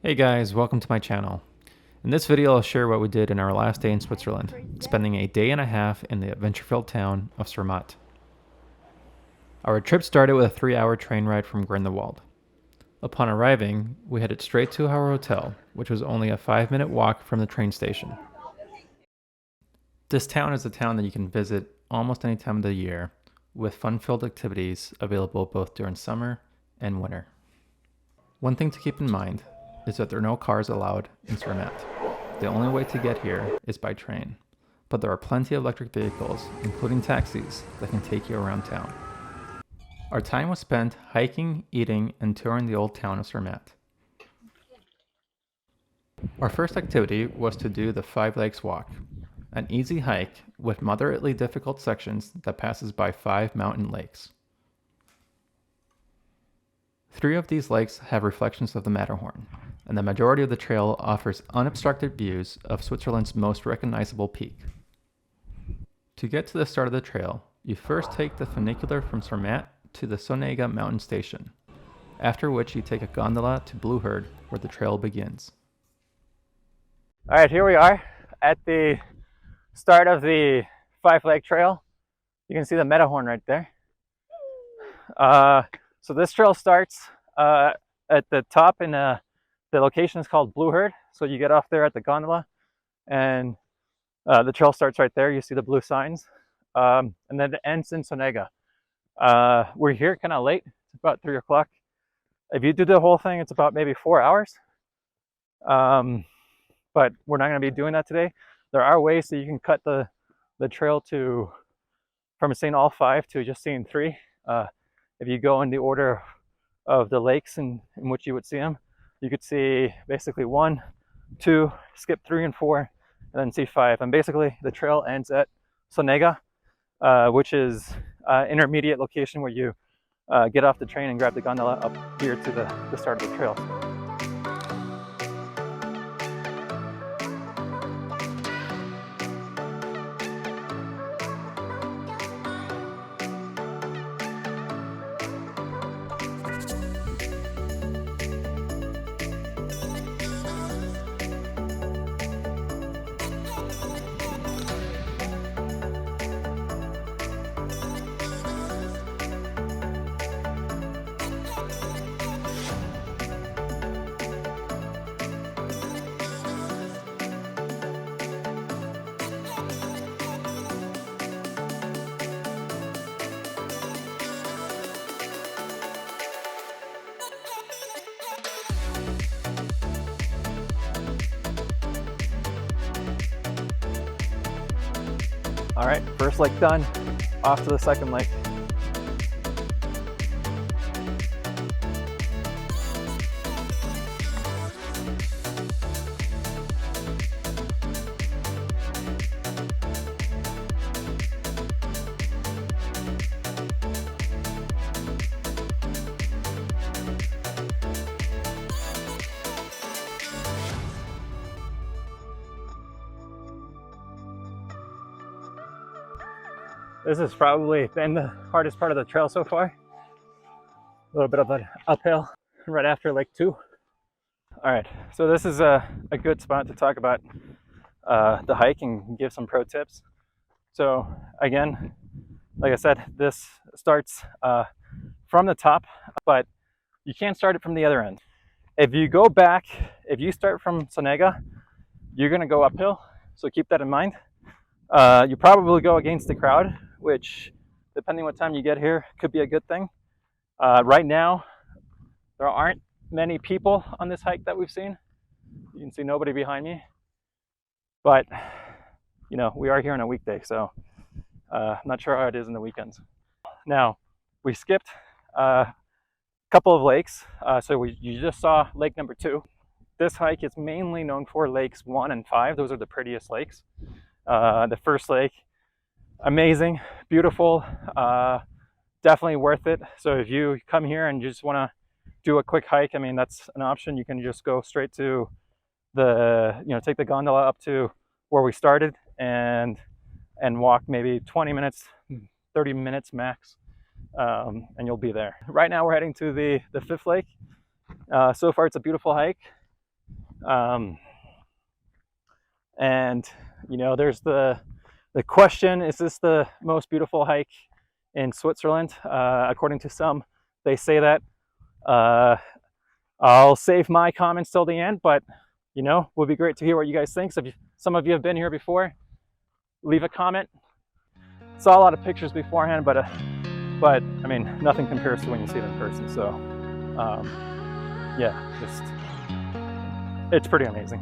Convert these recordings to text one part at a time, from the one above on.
Hey guys, welcome to my channel. In this video I'll share what we did in our last day in Switzerland, spending a day and a half in the adventure-filled town of Zermatt. Our trip started with a 3-hour train ride from Grindelwald. Upon arriving, we headed straight to our hotel, which was only a 5-minute walk from the train station. This town is a town that you can visit almost any time of the year, with fun-filled activities available both during summer and winter. One thing to keep in mind is that there are no cars allowed in Zermatt. The only way to get here is by train, but there are plenty of electric vehicles, including taxis, that can take you around town. Our time was spent hiking, eating, and touring the old town of Zermatt. Our first activity was to do the 5 Lakes Walk, an easy hike with moderately difficult sections that passes by 5 mountain lakes. 3 of these lakes have reflections of the Matterhorn, and the majority of the trail offers unobstructed views of Switzerland's most recognizable peak. To get to the start of the trail, you first take the funicular from Zermatt to the Sonega mountain station, after which you take a gondola to Blueherd, where the trail begins. Alright, here we are at the start of the 5 Lake Trail. You can see the Matterhorn right there. So this trail starts at the top in the location is called Blueherd. So you get off there at the gondola and the trail starts right there. You see the blue signs. And then it ends in Sonega. We're here kind of late. It's about 3 o'clock. If you do the whole thing, it's about maybe 4 hours. But we're not going to be doing that today. There are ways that you can cut the trail from seeing all 5 to just seeing 3. If you go in the order of the lakes in which you would see them, you could see basically 1, 2, skip 3 and 4, and then see 5. And basically the trail ends at Sonega, which is intermediate location where you get off the train and grab the gondola up here to the start of the trail. All right, first lake done, off to the second lake. This has probably been the hardest part of the trail so far. A little bit of an uphill right after Lake 2. All right, so this is a good spot to talk about the hike and give some pro tips. So again, like I said, this starts from the top, but you can't start it from the other end. If you go back, if you start from Sonega, you're gonna go uphill, so keep that in mind. You probably go against the crowd, which, depending what time you get here, could be a good thing. Right now, there aren't many people on this hike that we've seen. You can see nobody behind me. But, you know, we are here on a weekday, so I'm not sure how it is in the weekends. Now, we skipped a couple of lakes. You just saw lake number 2. This hike is mainly known for lakes 1 and 5. Those are the prettiest lakes. The first lake, amazing, beautiful, definitely worth it. So if you come here and you just want to do a quick hike, I mean, that's an option. You can just go straight to take the gondola up to where we started and walk maybe 20 minutes, 30 minutes max, and you'll be there. Right now we're heading to the 5th lake. So far it's a beautiful hike. And you know, there's the question: is this the most beautiful hike in Switzerland? According to some, they say that. I'll save my comments till the end, but you know, would be great to hear what you guys think. So if some of you have been here before, leave a comment. Saw a lot of pictures beforehand, but I mean, nothing compares to when you see it in person. So yeah, just it's pretty amazing.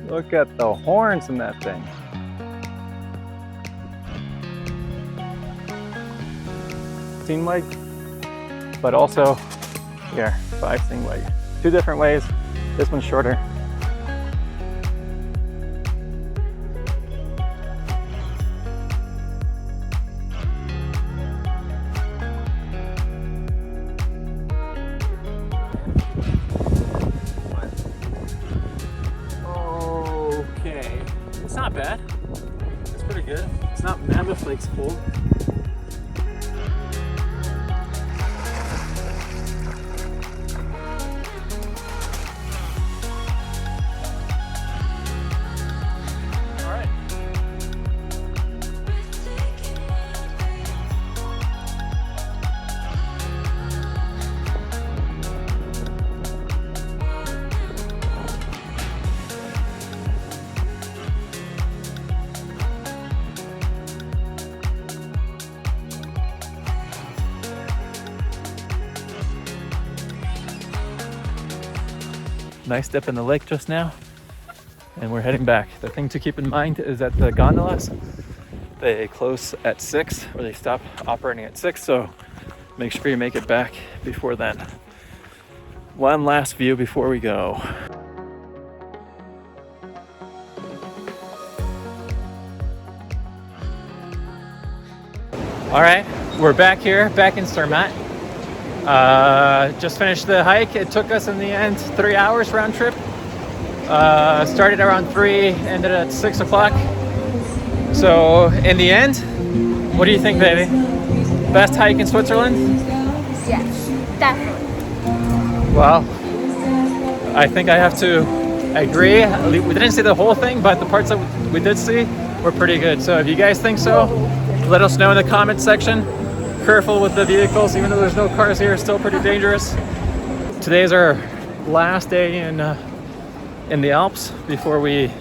Look at the horns in that thing. Seam leg, but also here, 5 seam leg. 2 different ways. This one's shorter. Okay, it's not bad. It's pretty good. It's not Mammoth Lake's cold. Nice dip in the lake just now, and we're heading back. The thing to keep in mind is that the gondolas, they close at 6, or they stop operating at 6, so make sure you make it back before then. One last view before we go. All right, we're back here, back in Zermatt. Just finished the hike. It took us in the end 3 hours round trip. Started around 3, ended at 6 o'clock. So in the end, what do you think, baby? Best hike in Switzerland? Yes, definitely. Well, I think I have to agree. We didn't see the whole thing, but the parts that we did see were pretty good. So if you guys think so, let us know in the comment section. Careful with the vehicles, even though there's no cars here, it's still pretty dangerous. Today is our last day in the Alps before we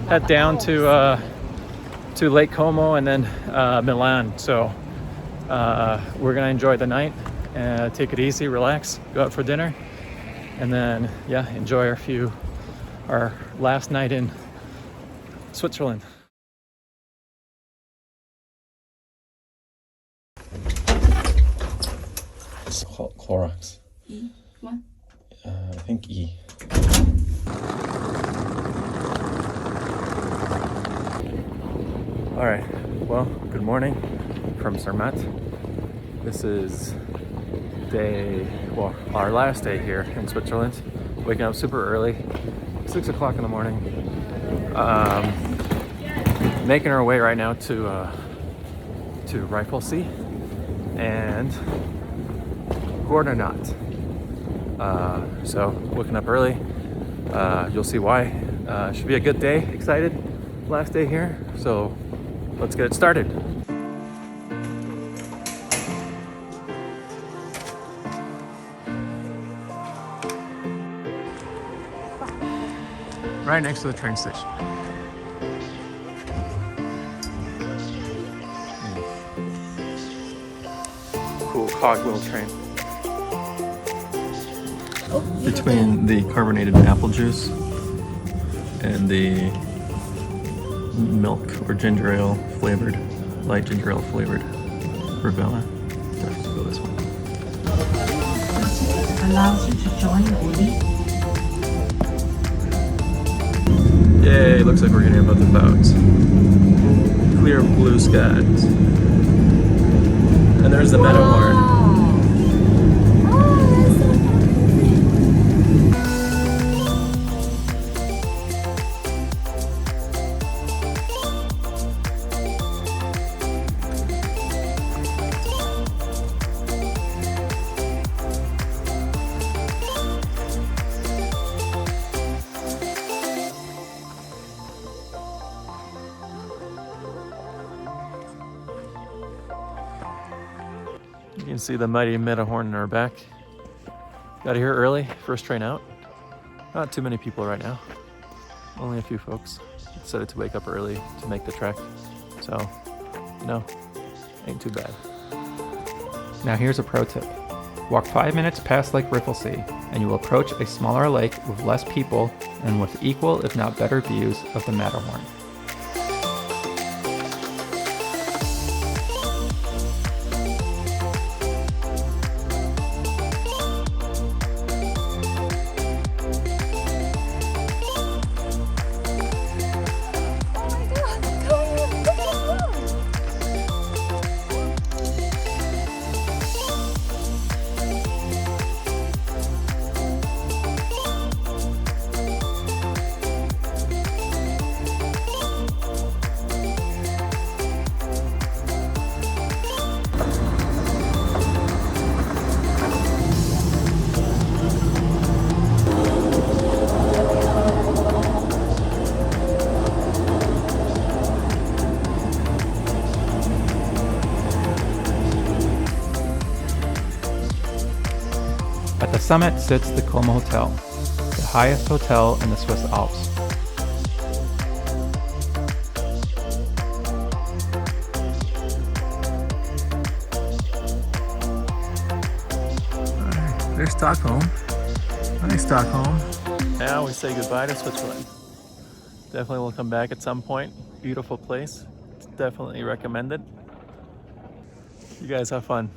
head down to Lake Como and then Milan. So we're gonna enjoy the night, take it easy, relax, go out for dinner, and then yeah, enjoy our last night in Switzerland. It's Clorox. E? What? I think E. All right, well, good morning from Zermatt. This is our last day here in Switzerland. Waking up super early, 6 o'clock in the morning. Making our way right now to RIFFELSEE and Gornergrat. So waking up early, you'll see why. Should be a good day. Excited, last day here. So let's get it started. Right next to the train station. Cool cogwheel train. Between the carbonated apple juice and the milk or ginger ale flavored, light ginger ale flavored Rivella. Definitely go this one. Allows you to join the lead. Yay, looks like we're getting above the clouds. Clear blue skies. And there's the Matterhorn. can see the mighty Matterhorn in our back. Got here early, first train out. Not too many people right now. Only a few folks decided to wake up early to make the trek. So, you know, ain't too bad. Now here's a pro tip. Walk 5 minutes past Lake RIFFELSEE and you will approach a smaller lake with less people and with equal if not better views of the Matterhorn. At the summit sits the Como Hotel, the highest hotel in the Swiss Alps. There's Stockholm. Nice Stockholm. Now we say goodbye to Switzerland. Definitely will come back at some point. Beautiful place. Definitely recommend it. You guys have fun.